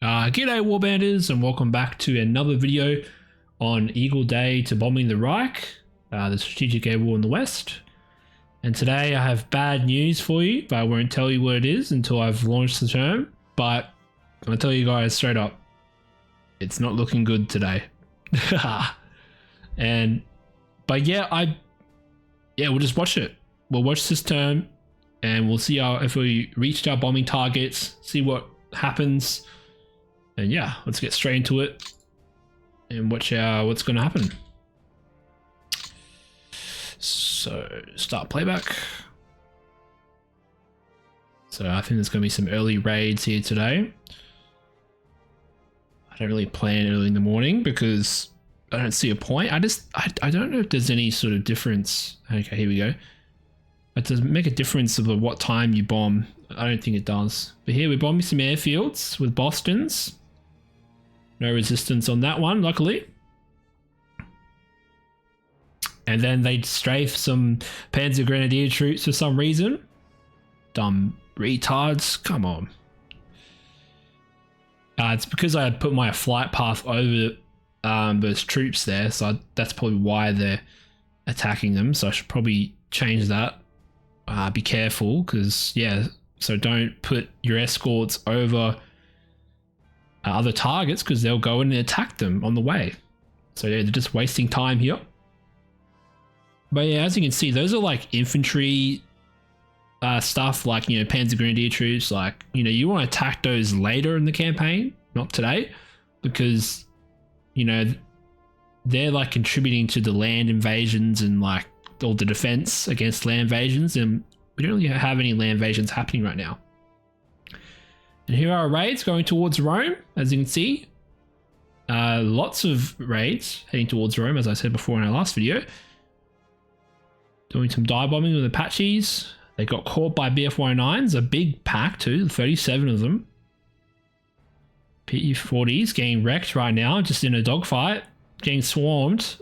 G'day warbanders, and welcome back to another video on Eagle Day to Bombing the Reich, the strategic air war in the West. And today I have bad news for you, but I won't tell you what it is until I've launched the term. But I'll tell you guys straight up, it's not looking good today. But we'll just watch it. We'll watch this term and we'll see if we reached our bombing targets, see what happens. And yeah, let's get straight into it and watch what's going to happen. So start playback. So I think there's going to be some early raids here today. I don't really plan early in the morning because I don't see a point. I don't know if there's any sort of difference. Okay, here we go. It does make a difference of what time you bomb. I don't think it does. But here we're bombing some airfields with Bostons. No resistance on that one, luckily. And then they strafe some Panzer Grenadier troops for some reason. Dumb retards, come on. It's because I had put my flight path over those troops there, so that's probably why they're attacking them. So I should probably change that. Be careful, because so don't put your escorts over other targets, because they'll go in and attack them on the way. So yeah, they're just wasting time here. But yeah, as you can see, those are like infantry stuff, like, Panzer Grenadier troops. Like, you want to attack those later in the campaign, not today, because they're like contributing to the land invasions and like all the defense against land invasions, and we don't really have any land invasions happening right now. And here are our raids going towards Rome, as you can see. Lots of raids heading towards Rome, as I said before in our last video. Doing some dive bombing with Apaches. They got caught by BF-109s, a big pack too, 37 of them. P-40s getting wrecked right now, just in a dogfight, getting swarmed.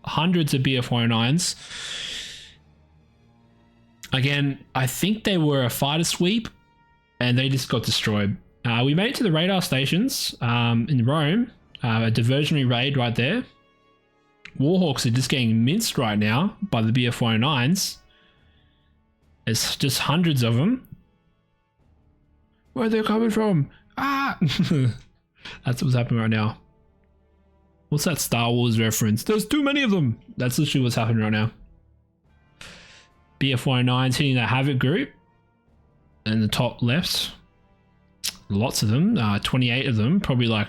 Hundreds of BF-109s. Again, I think they were a fighter sweep, and they just got destroyed. We made it to the radar stations in Rome, a diversionary raid right there. Warhawks are just getting minced right now by the BF-109s. There's just hundreds of them. Where are they coming from? Ah! That's what's happening right now. What's that Star Wars reference? There's too many of them. That's literally what's happening right now. BF-109s hitting the Havoc group. In the top left, lots of them, 28 of them, probably like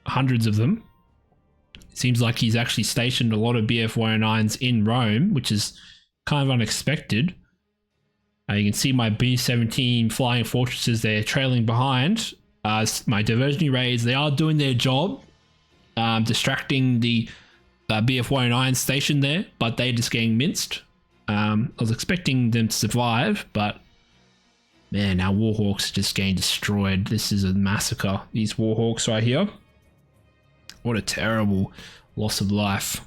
hundreds of them. It seems like he's actually stationed a lot of BF-109s in Rome, which is kind of unexpected. You can see my B-17 flying fortresses there trailing behind. My diversionary raids, they are doing their job, distracting the BF-109 station there, but they're just getting minced. I was expecting them to survive, but man, our Warhawks are just getting destroyed. This is a massacre. These Warhawks right here. What a terrible loss of life.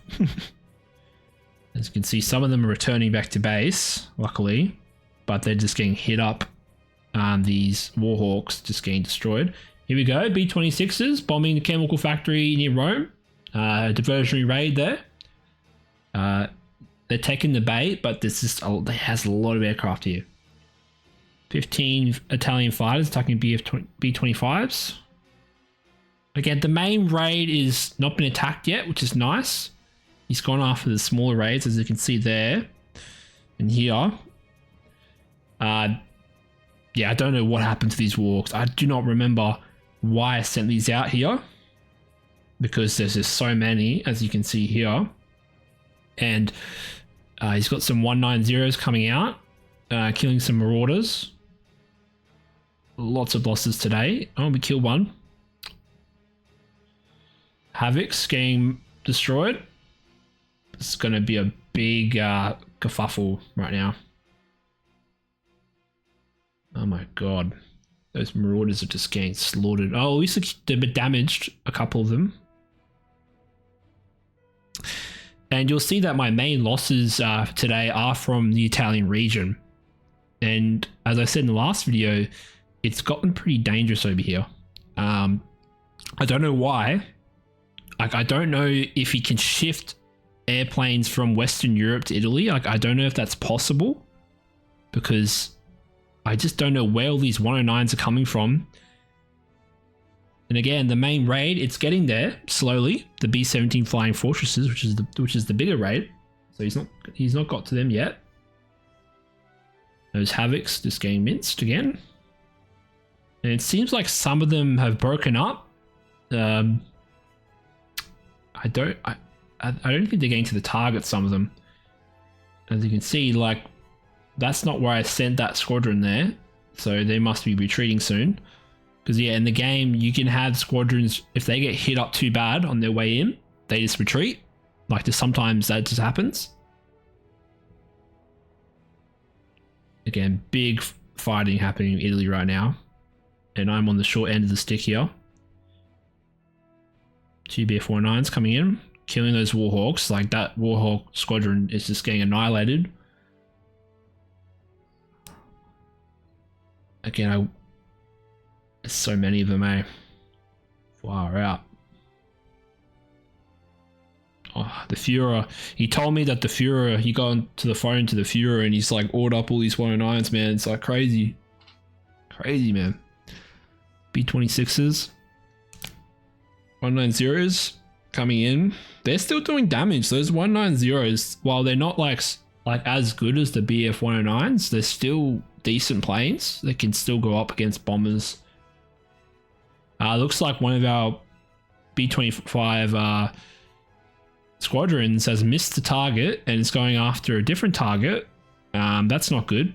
As you can see, some of them are returning back to base, luckily, but they're just getting hit up. These Warhawks just getting destroyed. Here we go, B-26s bombing the chemical factory near Rome. Diversionary raid there. They're taking the bait, but it has a lot of aircraft here. 15 Italian fighters attacking B-25s. Again, the main raid is not been attacked yet, which is nice. He's gone after the smaller raids, as you can see there and here. I don't know what happened to these Warhawks. I do not remember why I sent these out here, because there's just so many, as you can see here. And he's got some 190s coming out, killing some marauders. Lots of losses today. Oh, we killed one. Havoc's getting destroyed. It's going to be a big kerfuffle right now. Oh my god. Those marauders are just getting slaughtered. Oh, at least they've been damaged, a couple of them. And you'll see that my main losses today are from the Italian region. And as I said in the last video, it's gotten pretty dangerous over here. I don't know why. Like, I don't know if he can shift airplanes from Western Europe to Italy. Like, I don't know if that's possible, because I just don't know where all these 109s are coming from. And again, the main raid, it's getting there slowly. The B-17 Flying Fortresses, which is the bigger raid. So he's not got to them yet. Those Havocs just getting minced again. And it seems like some of them have broken up. I don't think they're getting to the target, some of them. As you can see, like, that's not where I sent that squadron there. So they must be retreating soon. Because, yeah, in the game, you can have squadrons, if they get hit up too bad on their way in, they just retreat. Like, just sometimes that just happens. Again, big fighting happening in Italy right now. And I'm on the short end of the stick here. 2 BF-49s coming in, killing those Warhawks. Like, that Warhawk squadron is just getting annihilated. Again, there's so many of them, eh? Far out. Oh, the Führer. He told me that the Führer, he got onto the phone to the Führer and he's like ordered up all these 109s, man. It's like crazy. Crazy, man. B-26s. 190s coming in. They're still doing damage. Those 190s, while they're not like as good as the BF-109s, they're still decent planes. They can still go up against bombers. Looks like one of our B-25 squadrons has missed the target and it's going after a different target. That's not good.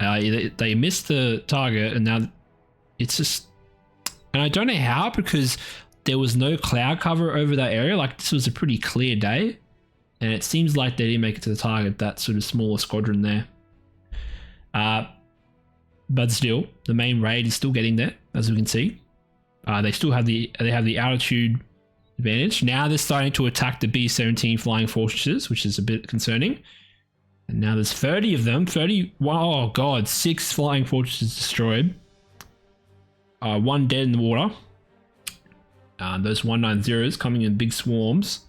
They missed the target and now it's just... And I don't know how, because there was no cloud cover over that area. Like, this was a pretty clear day. And it seems like they didn't make it to the target, that sort of smaller squadron there. But still, the main raid is still getting there, as we can see. They still have the altitude advantage. Now they're starting to attack the B-17 Flying Fortresses, which is a bit concerning. And now there's 30 of them. 30, oh god, 6 Flying Fortresses destroyed. 1 dead in the water. Those 190s coming in big swarms.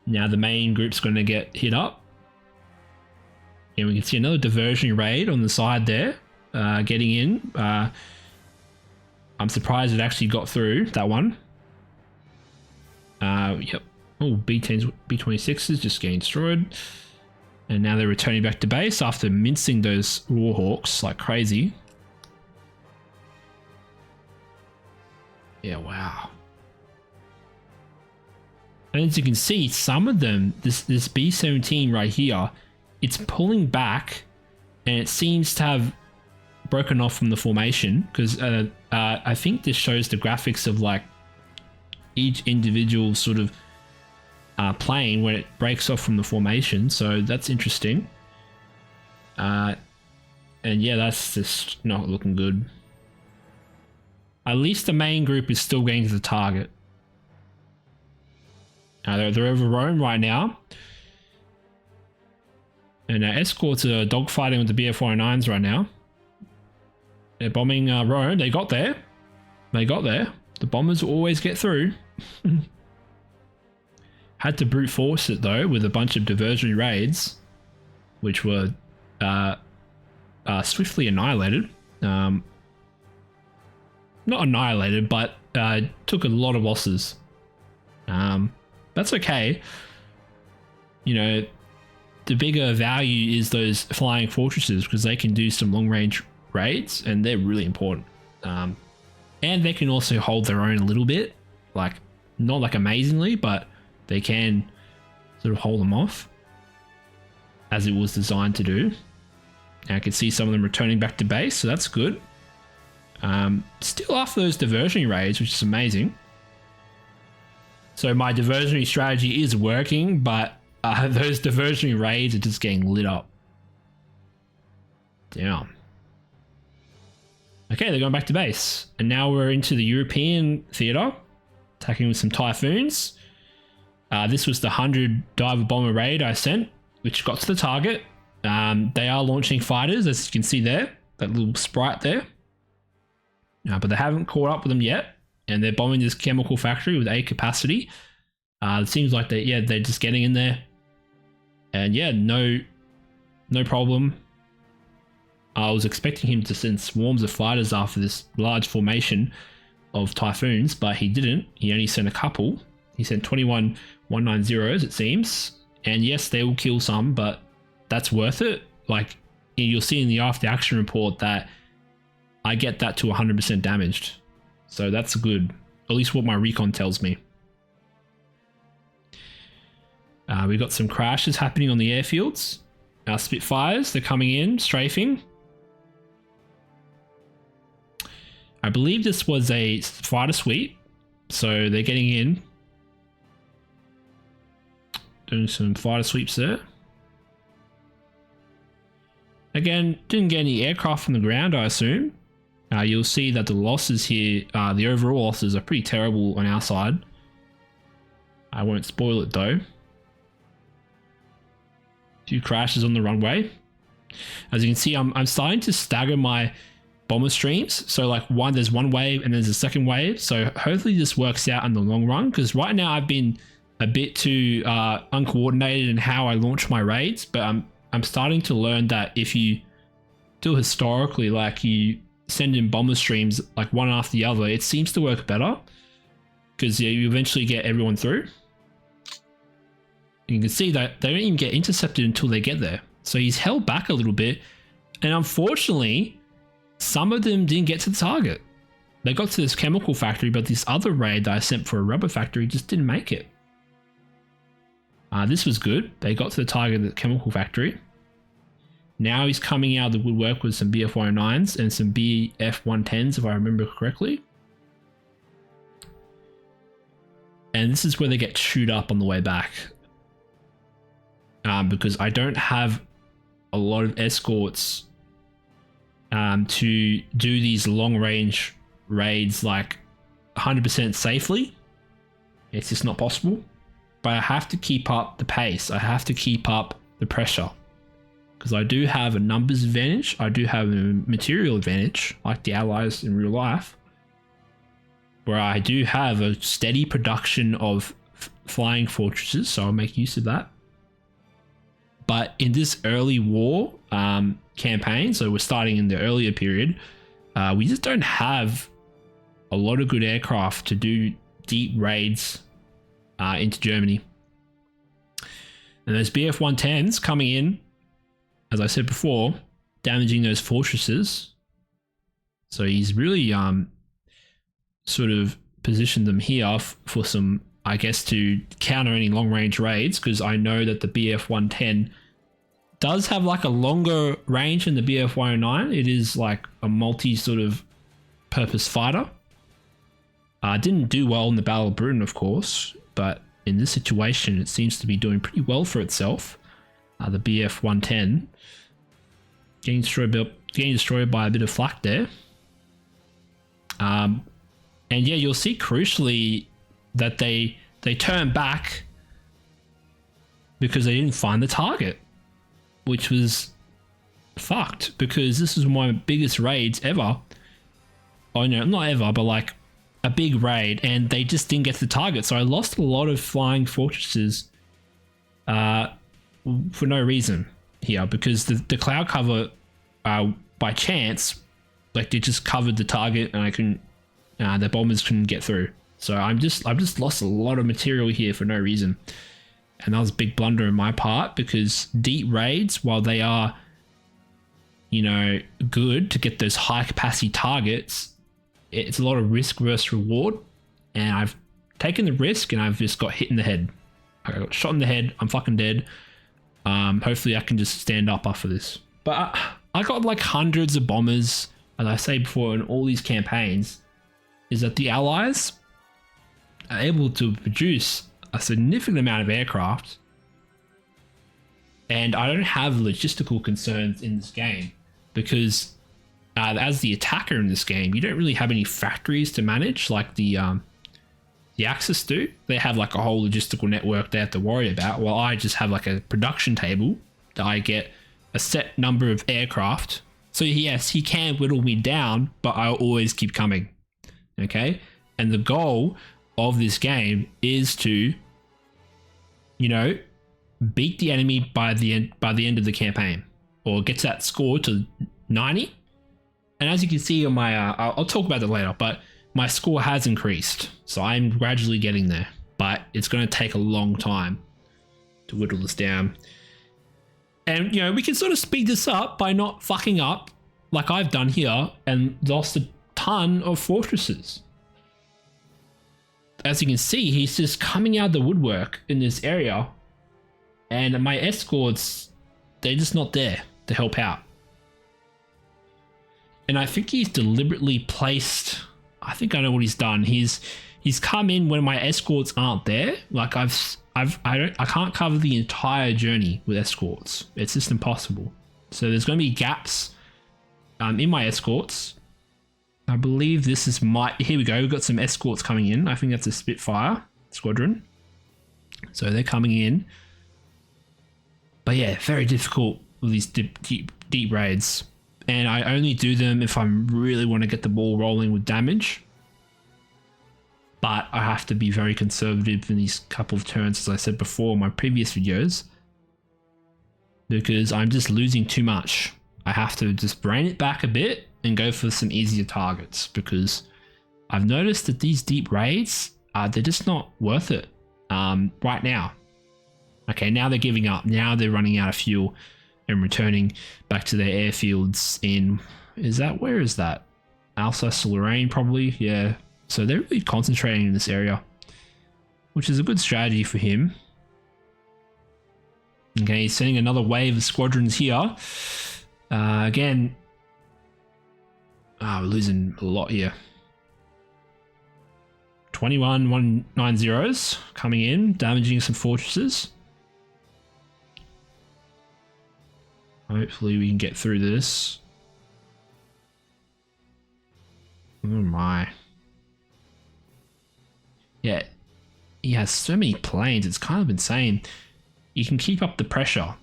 Now the main group's going to get hit up. And we can see another diversion raid on the side there, getting in. I'm surprised it actually got through, that one. Yep. Oh, B-10s, B-26s just getting destroyed. And now they're returning back to base after mincing those Warhawks like crazy. Yeah, wow. And as you can see, some of them, this B-17 right here, it's pulling back and it seems to have broken off from the formation, because I think this shows the graphics of like each individual sort of plane when it breaks off from the formation. So that's interesting. And yeah, that's just not looking good. At least the main group is still getting to the target. They're over Rome right now. And our escorts are dogfighting with the BF-109s right now. They're bombing Rome. They got there. They got there. The bombers always get through. Had to brute force it though with a bunch of diversionary raids, which were swiftly annihilated. Not annihilated, but took a lot of losses. That's okay. You know, the bigger value is those flying fortresses, because they can do some long range raids and they're really important. And they can also hold their own a little bit, like not like amazingly, but they can sort of hold them off as it was designed to do. And I can see some of them returning back to base, so that's good. Still after those diversionary raids, which is amazing. So my diversionary strategy is working, but those diversionary raids are just getting lit up. Damn. Okay, they're going back to base. And now we're into the European theatre, attacking with some Typhoons. This was the 100 diver bomber raid I sent, which got to the target. They are launching fighters, as you can see there. that little sprite there. But they haven't caught up with them yet, and they're bombing this chemical factory with A capacity. It seems like they're just getting in there, and no problem. I was expecting him to send swarms of fighters after this large formation of Typhoons, but he didn't. He only sent a couple. He sent 21 190s, it seems, and yes, they will kill some, but that's worth it. Like, you'll see in the after action report that I get that to 100% damaged. So that's good. At least what my recon tells me. We got some crashes happening on the airfields. Our Spitfires, they're coming in, strafing. I believe this was a fighter sweep. So they're getting in. Doing some fighter sweeps there. Again, didn't get any aircraft from the ground, I assume. You'll see that the losses here, the overall losses are pretty terrible on our side. I won't spoil it though. Few crashes on the runway. As you can see, I'm starting to stagger my bomber streams. So like there's one wave and there's a second wave. So hopefully this works out in the long run, because right now I've been a bit too uncoordinated in how I launch my raids, but I'm starting to learn that if you do historically, like you send in bomber streams like one after the other, it seems to work better, because you eventually get everyone through. And you can see that they don't even get intercepted until they get there. So he's held back a little bit, and unfortunately, some of them didn't get to the target. They got to this chemical factory, but this other raid that I sent for a rubber factory just didn't make it. This was good. They got to the target at the chemical factory. Now he's coming out of the woodwork with some BF-109s and some BF-110s, if I remember correctly. And this is where they get chewed up on the way back. Because I don't have a lot of escorts to do these long-range raids like 100% safely. It's just not possible. But I have to keep up the pace. I have to keep up the pressure. Because I do have a numbers advantage. I do have a material advantage, like the Allies in real life, where I do have a steady production of flying fortresses, so I'll make use of that. But in this early war campaign, so we're starting in the earlier period, we just don't have a lot of good aircraft to do deep raids into Germany. And those BF-110s coming in, as I said before, damaging those fortresses. So he's really sort of positioned them here for some, I guess, to counter any long-range raids, because I know that the BF-110 does have like a longer range than the BF-109. It is like a multi sort of purpose fighter. Didn't do well in the Battle of Britain, of course, but in this situation, it seems to be doing pretty well for itself. The BF-110 getting destroyed by a bit of flak there. And yeah, you'll see crucially that they turn back because they didn't find the target, which was fucked, because this is one of my biggest raids ever. Oh no, not ever, but like a big raid, and they just didn't get to the target. So I lost a lot of flying fortresses for no reason here, because the cloud cover by chance, like they just covered the target and I couldn't, the bombers couldn't get through. So I've just lost a lot of material here for no reason. And that was a big blunder on my part, because deep raids, while they are, you know, good to get those high capacity targets, it's a lot of risk versus reward. And I've taken the risk and I've just got hit in the head. I got shot in the head. I'm fucking dead. Hopefully I can just stand up after this. But I got like hundreds of bombers, as I say before, in all these campaigns, is that the Allies are able to produce a significant amount of aircraft, and I don't have logistical concerns in this game, because as the attacker in this game, you don't really have any factories to manage like the Axis do. They have like a whole logistical network they have to worry about, while I just have like a production table that I get a set number of aircraft So yes, he can whittle me down, but I'll always keep coming. Okay? And the goal of this game is to, you know, beat the enemy by the end of the campaign, or get that score to 90. And as you can see on my, I'll talk about that later, but my score has increased. So I'm gradually getting there, but it's going to take a long time to whittle this down. And, you know, we can sort of speed this up by not fucking up like I've done here and lost a ton of fortresses. As you can see, he's just coming out of the woodwork in this area, and my escorts, they're just not there to help out. And I think he's deliberately placed, I think I know what he's done. He's come in when my escorts aren't there. Like I can't cover the entire journey with escorts. It's just impossible. So there's going to be gaps in my escorts. I believe this is here we go. We've got some escorts coming in. I think that's a Spitfire squadron. So they're coming in. But yeah, very difficult with these deep raids. And I only do them if I really want to get the ball rolling with damage. But I have to be very conservative in these couple of turns, as I said before in my previous videos, because I'm just losing too much. I have to just rein it back a bit and go for some easier targets, because I've noticed that these deep raids, they're just not worth it right now. Okay, now they're giving up. Now they're running out of fuel and returning back to their airfields in, where is that? Alsace-Lorraine probably, yeah. So they're really concentrating in this area, which is a good strategy for him. Okay, he's sending another wave of squadrons here. Again, we're losing a lot here. 21 190s coming in, damaging some fortresses. Hopefully we can get through this. Oh my. Yeah, he has so many planes, it's kind of insane. You can keep up the pressure.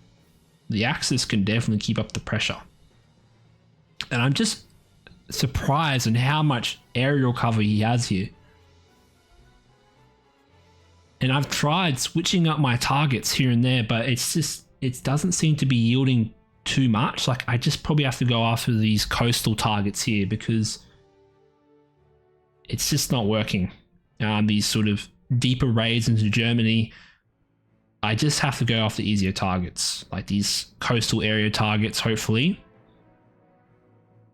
The Axis can definitely keep up the pressure. And I'm just surprised on how much aerial cover he has here. And I've tried switching up my targets here and there, but it doesn't seem to be yielding too much. Like, I just probably have to go after these coastal targets here, because it's just not working. These sort of deeper raids into Germany, I just have to go after easier targets, like these coastal area targets, hopefully.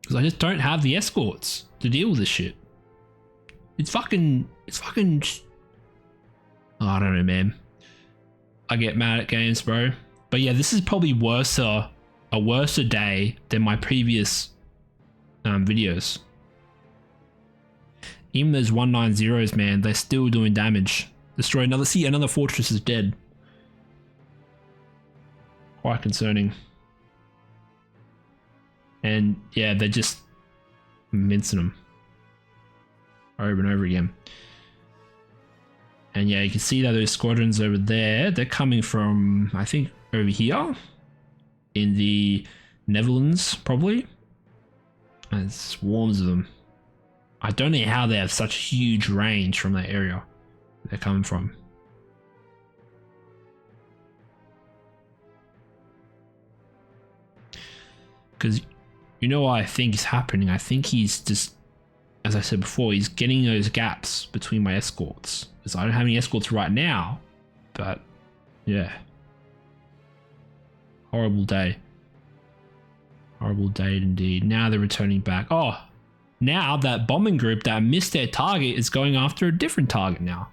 Because I just don't have the escorts to deal with this shit. It's fucking, oh, I don't know, man. I get mad at games, bro. But yeah, this is probably a worse day than my previous videos. Even those 190s, man, they're still doing damage. Destroy another fortress is dead. Quite concerning. And yeah, they're just mincing them over and over again. And yeah, you can see that those squadrons over there, they're coming from, I think, over here in the Netherlands, probably. There's swarms of them. I don't know how they have such huge range from that area they're coming from. Because you know what I think is happening? I think he's just, as I said before, he's getting those gaps between my escorts. Because I don't have any escorts right now, but yeah. Horrible day. Horrible day indeed. Now they're returning back. Oh, now that bombing group that missed their target is going after a different target now.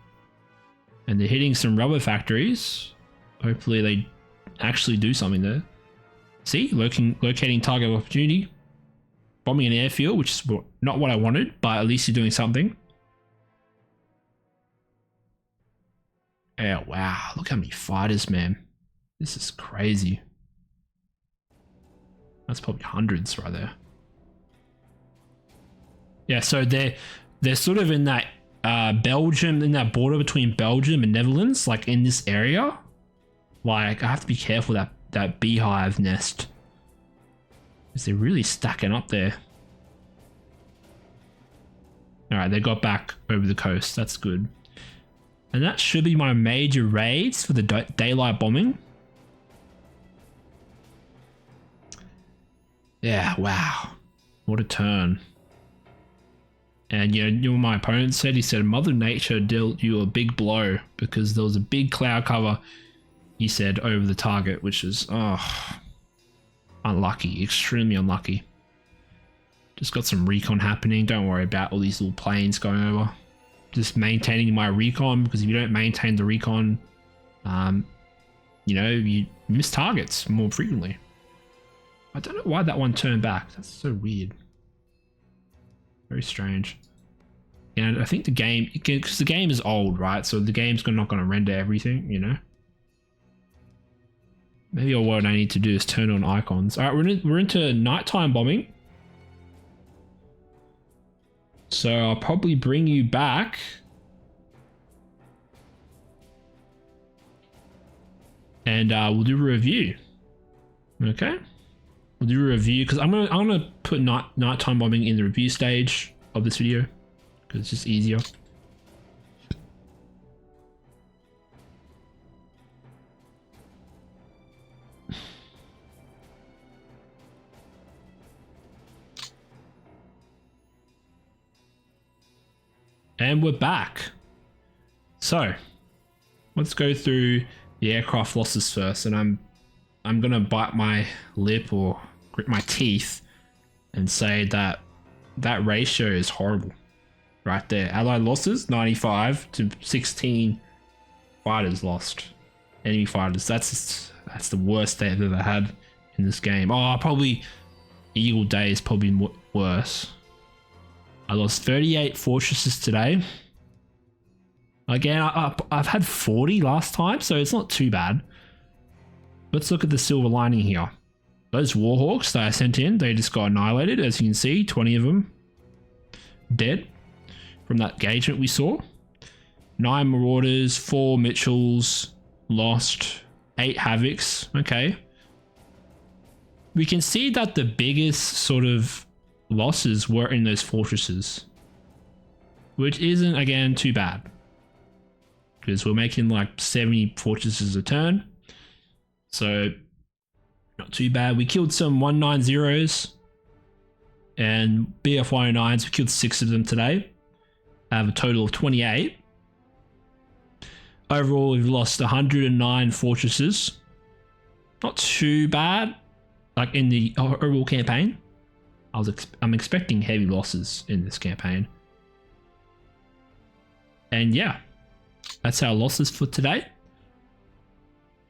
And they're hitting some rubber factories. Hopefully they actually do something there. See, locating target opportunity. Bombing an airfield, which is not what I wanted, but at least you're doing something. Yeah, wow, look how many fighters, man. This is crazy. That's probably hundreds right there. Yeah, so they're sort of in that Belgium, in that border between Belgium and Netherlands, like in this area. Like, I have to be careful that beehive nest. Because they're really stacking up there. Alright, they got back over the coast. That's good. And that should be my major raids for the daylight bombing. Yeah, wow. What a turn. And you know what my opponent said? He said Mother Nature dealt you a big blow because there was a big cloud cover, he said, over the target, which is, unlucky, extremely unlucky. Just got some recon happening. Don't worry about all these little planes going over. Just maintaining my recon, because if you don't maintain the recon, you know, you miss targets more frequently. I don't know why that one turned back. That's so weird. Very strange. And I think the game, because the game is old, right? So the game's not going to render everything, you know? Maybe what I need to do is turn on icons. All right, we're into nighttime bombing. So I'll probably bring you back. And we'll do a review. Okay? We'll do a review because I'm gonna put nighttime bombing in the review stage of this video because it's just easier. And we're back. So let's go through the aircraft losses first, and I'm gonna bite my lip or grit my teeth and say that that ratio is horrible right there. Allied losses 95 to 16 fighters lost, enemy fighters. That's the worst they've ever had in this game. Oh, probably Eagle Day is probably worse. I lost 38 fortresses today. Again, I've had 40 last time, so it's not too bad. Let's look at the silver lining here. Those Warhawks that I sent in, they just got annihilated. As you can see, 20 of them dead from that engagement we saw. 9 Marauders, 4 Mitchells lost, 8 Havocs. Okay. We can see that the biggest sort of losses were in those fortresses, which isn't, again, too bad. Because we're making like 70 fortresses a turn. So, not too bad. We killed some 190s and BF 109s. We killed 6 of them today. I have a total of 28. Overall, we've lost 109 fortresses. Not too bad. Like in the overall campaign. I'm expecting heavy losses in this campaign. And yeah, that's our losses for today.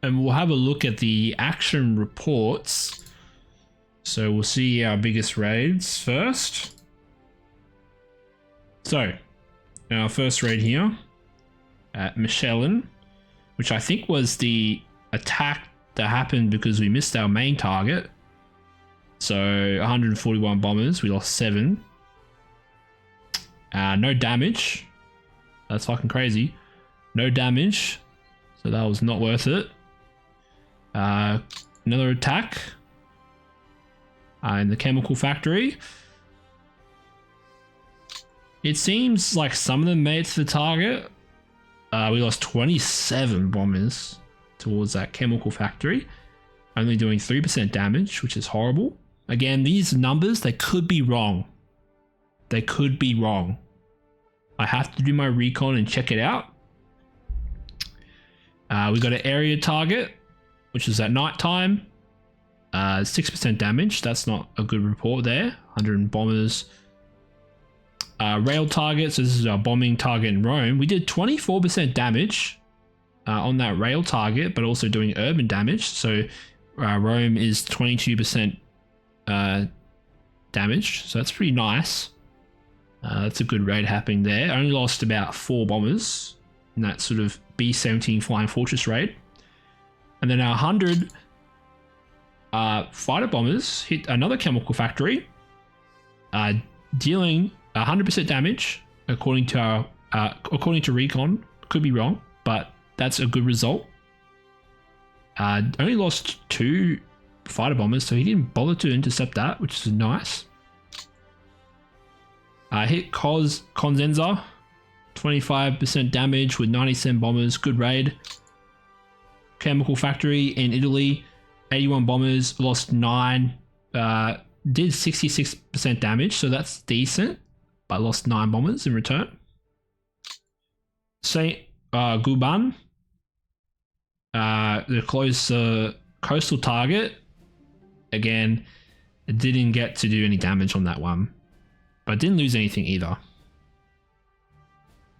And we'll have a look at the action reports. So we'll see our biggest raids first. So, our first raid here at Michelin, which I think was the attack that happened because we missed our main target. So 141 bombers, we lost 7. No damage. That's fucking crazy. No damage. So that was not worth it. Another attack in the chemical factory. It seems like some of them made it to the target. We lost 27 bombers towards that chemical factory. Only doing 3% damage, which is horrible. Again, these numbers, they could be wrong. They could be wrong. I have to do my recon and check it out. We got an area target, which is at night time. 6% damage. That's not a good report there. 100 bombers. Rail target. So this is our bombing target in Rome. We did 24% damage on that rail target, but also doing urban damage. So Rome is 22% damage. So that's pretty nice. That's a good raid happening there. I only lost about 4 bombers in that sort of B-17 Flying Fortress raid. And then our 100 fighter bombers hit another chemical factory, dealing 100% damage according to recon. Could be wrong, but that's a good result. Only lost 2 fighter bombers, so he didn't bother to intercept that, which is nice. Hit Consenza, 25% damage with 97 bombers, good raid. Chemical factory in Italy, 81 bombers, lost 9, did 66% damage, so that's decent, but lost 9 bombers in return. Saint Guban, the close coastal target, again, it didn't get to do any damage on that one, but didn't lose anything either.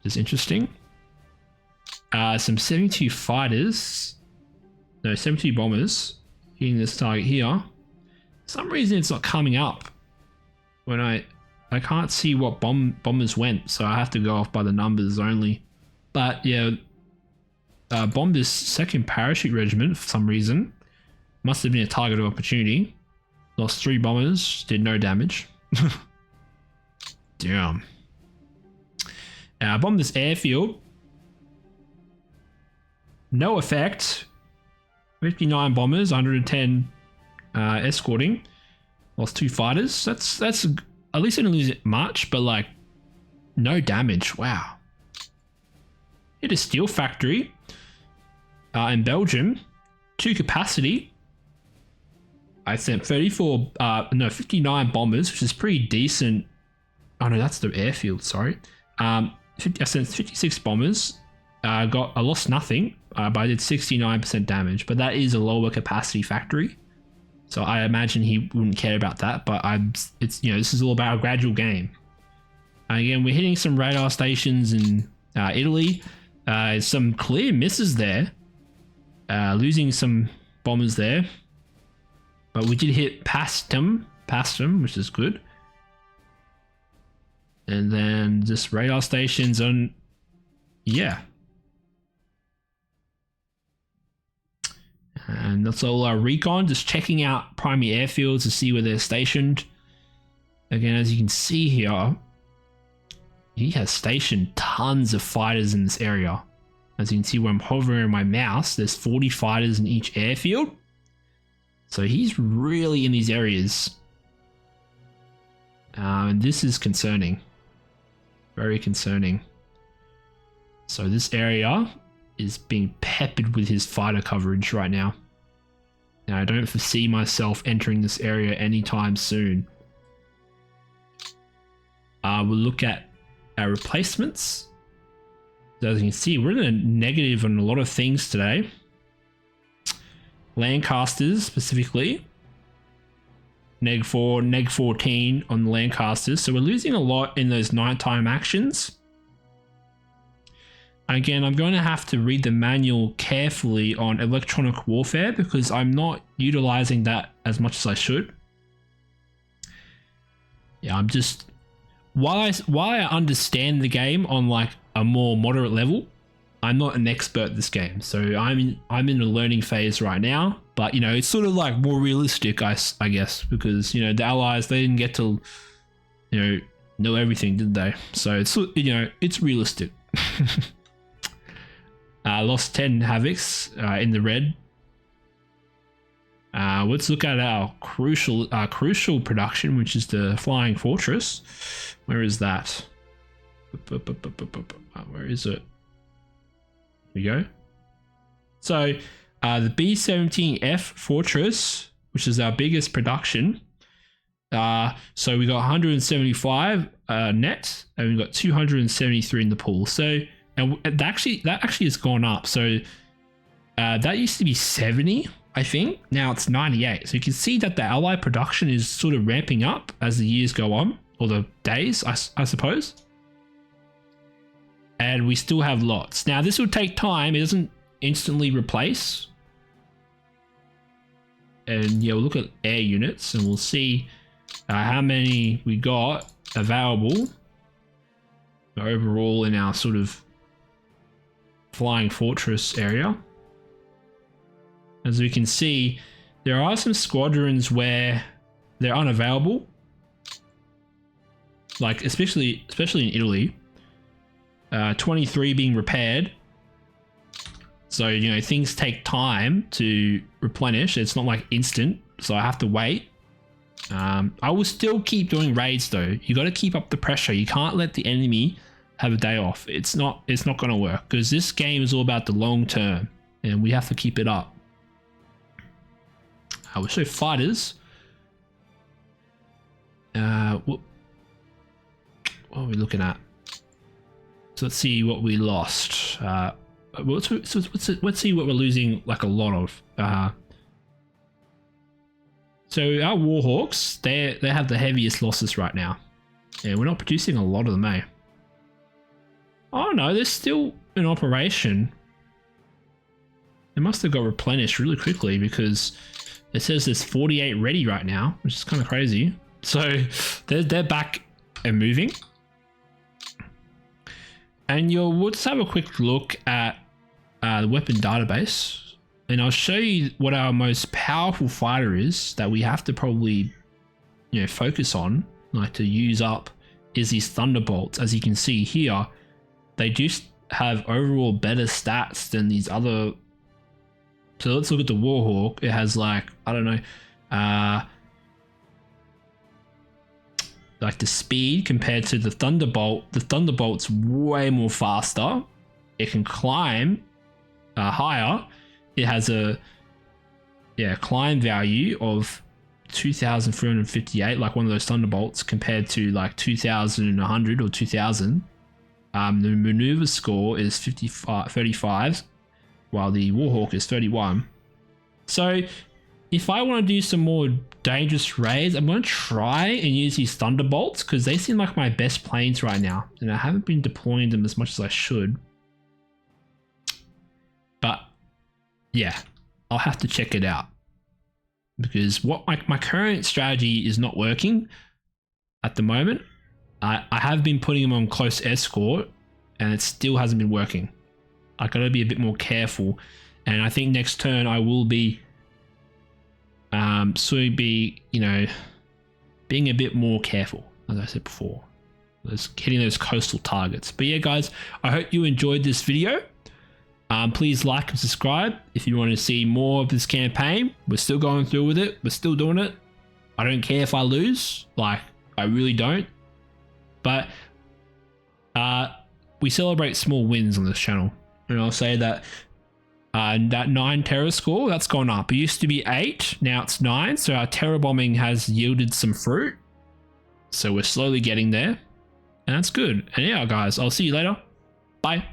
Just interesting. Some 72 fighters, no, 72 bombers hitting this target here. For some reason it's not coming up when I can't see what bombers went, so I have to go off by the numbers only. But yeah, bombed this 2nd Parachute Regiment for some reason. Must have been a target of opportunity. Lost 3 bombers, did no damage. Damn. Bombed this airfield. No effect. 59 bombers, 110 escorting. Lost 2 fighters. That's at least I didn't lose it much, but like no damage. Wow. Hit a steel factory in Belgium. 2 capacity. I sent 59 bombers, which is pretty decent. Oh no, that's the airfield, sorry. I sent 56 bombers. I lost nothing, but I did 69% damage. But that is a lower capacity factory, so I imagine he wouldn't care about that. But this is all about a gradual game. Again, we're hitting some radar stations in Italy. Some clear misses there, losing some bombers there. But we did hit past them, which is good. And then just radar stations on, yeah. And that's all our recon, just checking out primary airfields to see where they're stationed. Again, as you can see here, he has stationed tons of fighters in this area. As you can see where I'm hovering my mouse, there's 40 fighters in each airfield. So he's really in these areas. And this is concerning. Very concerning. So this area is being peppered with his fighter coverage right now. Now I don't foresee myself entering this area anytime soon. We'll look at our replacements. So as you can see, we're in a negative on a lot of things today. Lancasters specifically. Neg 4, Neg 14 on the Lancasters. So we're losing a lot in those nighttime actions. Again, I'm going to have to read the manual carefully on electronic warfare because I'm not utilizing that as much as I should. Yeah, I'm just... While I understand the game on like a more moderate level, I'm not an expert at this game. So I'm in a learning phase right now. But, you know, it's sort of like more realistic, I guess, because, you know, the Allies, they didn't get to, you know everything, did they? So it's, you know, it's realistic. Lost 10 Havocs in the red. Let's look at our crucial production, which is the Flying Fortress. Where is that? Where is it? Here we go. So the B-17F Fortress, which is our biggest production. So we got 175 net, and we got 273 in the pool. So and that actually has gone up. So that used to be 70. I think now it's 98. So you can see that the Allied production is sort of ramping up as the years go on, or the days, I suppose. And we still have lots. Now this will take time. It doesn't instantly replace. And yeah, we'll look at air units and we'll see how many we got available overall in our sort of Flying Fortress area. As we can see, there are some squadrons where they're unavailable, like especially in Italy. 23 being repaired, so you know things take time to replenish. It's not like instant. so I have to wait. I will still keep doing raids though. You got to keep up the pressure. You can't let the enemy have a day off. It's not going to work, because this game is all about the long term, and we have to keep it up. We'll show fighters. What are we looking at? So let's see what we lost. Let's see what we're losing like a lot of. So our Warhawks, they have the heaviest losses right now. Yeah, we're not producing a lot of them, eh? Oh no, they're still in operation. They must have got replenished really quickly, because it says there's 48 ready right now, which is kind of crazy. So they're back and moving. And we'll just have a quick look at the weapon database, and I'll show you what our most powerful fighter is that we have to probably, focus on, like to use up, is these Thunderbolts. As you can see here, they just have overall better stats than these other. So let's look at the Warhawk. It has like, I don't know, like the speed compared to the Thunderbolt. The Thunderbolt's way more faster. It can climb higher. It has a climb value of 2,358, like one of those Thunderbolts, compared to like 2,100 or 2,000. The maneuver score is 35, while the Warhawk is 31. So if I want to do some more dangerous raids, I'm going to try and use these Thunderbolts, because they seem like my best planes right now, and I haven't been deploying them as much as I should. But yeah, I'll have to check it out, because what my current strategy is not working at the moment. I have been putting them on close escort, and it still hasn't been working. I gotta be a bit more careful, and I think next turn I will be being a bit more careful, as I said before, hitting those coastal targets. But yeah, guys, I hope you enjoyed this video. Please like and subscribe if you want to see more of this campaign. We're still going through with it. We're still doing it. I don't care if I lose. Like, I really don't. But we celebrate small wins on this channel. And I'll say that that 9 terror score, that's gone up. It used to be 8, now it's 9. So our terror bombing has yielded some fruit. So we're slowly getting there. And that's good. And yeah, guys, I'll see you later. Bye.